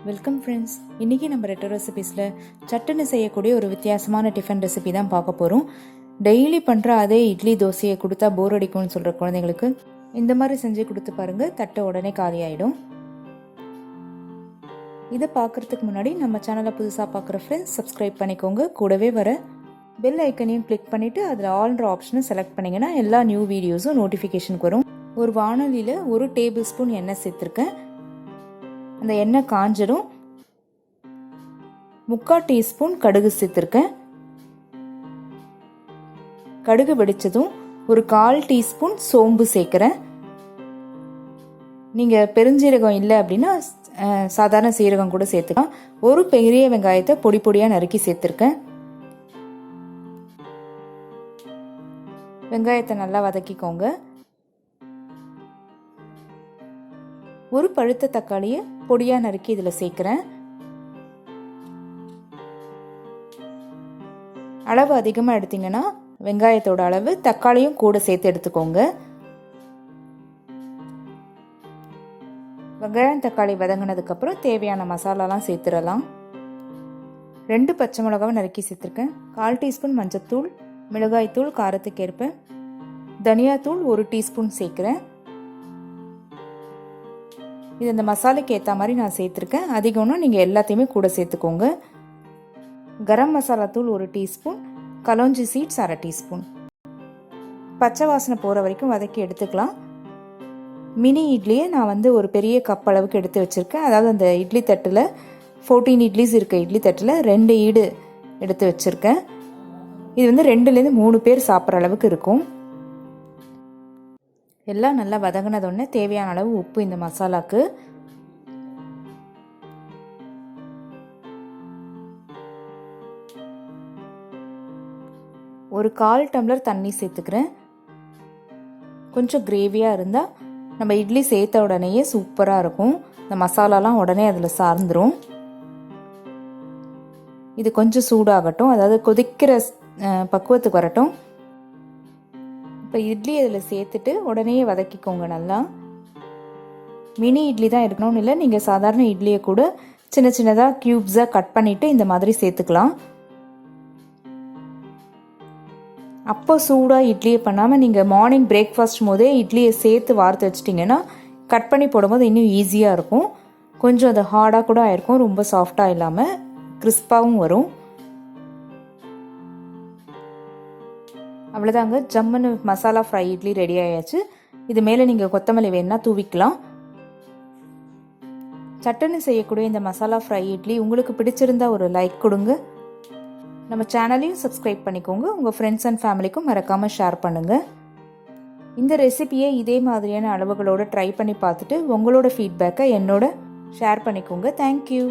Welcome friends. இன்றைக்கி நம்ம ரெட்டோ ரெசிபீஸில் சட்டுன்னு செய்யக்கூடிய ஒரு வித்தியாசமான டிஃபன் ரெசிபி தான் பார்க்க போகிறோம். டெய்லி பண்ணுற அதே இட்லி தோசையை கொடுத்தா போர் அடிக்கும்னு சொல்கிற குழந்தைங்களுக்கு இந்த மாதிரி செஞ்சு கொடுத்து பாருங்கள், தட்டை உடனே காலி ஆகிடும். இதை பார்க்குறதுக்கு முன்னாடி நம்ம சேனலை புதுசாக பார்க்குற ஃப்ரெண்ட்ஸ் சப்ஸ்கிரைப் பண்ணிக்கோங்க. கூடவே வர பெல் ஐக்கனையும் கிளிக் பண்ணிவிட்டு அதில் ஆல்ன்ற ஆப்ஷனை செலக்ட் பண்ணிங்கன்னா எல்லா நியூ வீடியோஸும் நோட்டிஃபிகேஷனுக்கு வரும். ஒரு வானொலியில் 1 டேபிள் ஸ்பூன் எண்ணெய் சேர்த்துருக்கேன். அந்த எண்ணெய் காஞ்சதும் 3/4 டீஸ்பூன் கடுகு சேர்த்துருக்கேன். கடுகு வெடிச்சதும் ஒரு 1/4 டீஸ்பூன் சோம்பு சேர்க்குறேன். நீங்கள் பெருஞ்சீரகம் இல்லை அப்படின்னா சாதாரண சீரகம் கூட சேர்த்துக்கலாம். ஒரு பெரிய வெங்காயத்தை பொடி பொடியாக நறுக்கி சேர்த்துருக்கேன். வெங்காயத்தை நல்லா வதக்கிக்கோங்க. ஒரு பழுத்த தக்காளியை பொடியாக நறுக்கி இதில் சேர்க்குறேன். அளவு அதிகமாக எடுத்தீங்கன்னா வெங்காயத்தோட அளவு தக்காளியும் கூட சேர்த்து எடுத்துக்கோங்க. வெங்காயம் தக்காளி வதங்கினதுக்கப்புறம் தேவையான மசாலாலாம் சேர்த்துடலாம். 2 பச்சை மிளகாவை நறுக்கி சேர்த்துருக்கேன். 1/4 டீஸ்பூன் மஞ்சத்தூள், மிளகாய்த்தூள் காரத்துக்கேற்ப, தனியாத்தூள் 1 டீஸ்பூன் சேர்க்குறேன். இது இந்த மசாலாக்கு ஏற்ற மாதிரி நான் சேர்த்துருக்கேன். அதிகம்னா நீங்கள் எல்லாத்தையுமே கூட சேர்த்துக்கோங்க. கரம் மசாலா தூள் 1 டீஸ்பூன், கலோஞ்சி சீட்ஸ் 1/2 டீஸ்பூன். பச்சை வாசனை போகிற வரைக்கும் வதக்கி எடுத்துக்கலாம். மினி இட்லியை நான் ஒரு பெரிய கப் அளவுக்கு எடுத்து வச்சுருக்கேன். அதாவது அந்த இட்லி தட்டில் 14 இட்லிஸ் இருக்க இட்லி தட்டில் 2 ஈடு எடுத்து வச்சுருக்கேன். இது 2லேருந்து 3 பேர் சாப்பிட்ற அளவுக்கு இருக்கும். எல்லாம் நல்லா வதங்கினதொடனே தேவையான அளவு உப்பு இந்த மசாலாக்கு. ஒரு 1/4 டம்ளர் தண்ணி சேர்த்துக்கிறேன். கொஞ்சம் கிரேவியாக இருந்தால் நம்ம இட்லி சேர்த்த உடனேயே சூப்பராக இருக்கும். இந்த மசாலாலாம் உடனே அதில் சார்ந்துடும். இது கொஞ்சம் சூடாகட்டும், அதாவது கொதிக்கிற பக்குவத்துக்கு வரட்டும். இப்போ இட்லி அதில் சேர்த்துட்டு உடனே வதக்கிக்கோங்க நல்லா. மினி இட்லி தான் இருக்கணும்னு இல்லை, நீங்கள் சாதாரண இட்லியை கூட சின்ன சின்னதாக க்யூப்ஸாக கட் பண்ணிவிட்டு இந்த மாதிரி சேர்த்துக்கலாம். அப்போ சூடாக இட்லியை பண்ணாமல் நீங்கள் மார்னிங் பிரேக்ஃபாஸ்ட் போதே இட்லியை சேர்த்து வார்த்து வச்சிட்டிங்கன்னா கட் பண்ணி போடும்போது இன்னும் ஈஸியாக இருக்கும். கொஞ்சம் அது ஹார்டாக கூட ஆயிருக்கும், ரொம்ப சாஃப்டாக இல்லாமல் கிறிஸ்பாகவும் வரும். அவ்வளோதாங்க, ஜம்முன்னு மசாலா ஃப்ரை இட்லி ரெடி ஆயாச்சு. இது மேலே நீங்கள் கொத்தமல்லி வேணுன்னா தூவிக்கலாம். சட்டுன்னு செய்யக்கூடிய இந்த மசாலா ஃப்ரை இட்லி உங்களுக்கு பிடிச்சிருந்தா ஒரு லைக் கொடுங்க. நம்ம சேனலையும் சப்ஸ்கிரைப் பண்ணிக்கோங்க. உங்கள் ஃப்ரெண்ட்ஸ் அண்ட் ஃபேமிலிக்கும் மறக்காமல் ஷேர் பண்ணுங்கள். இந்த ரெசிபியை இதே மாதிரியான அளவுகளோடு ட்ரை பண்ணி பார்த்துட்டு உங்களோட ஃபீட்பேக்கை என்னோட ஷேர் பண்ணிக்கோங்க. தேங்க்யூ.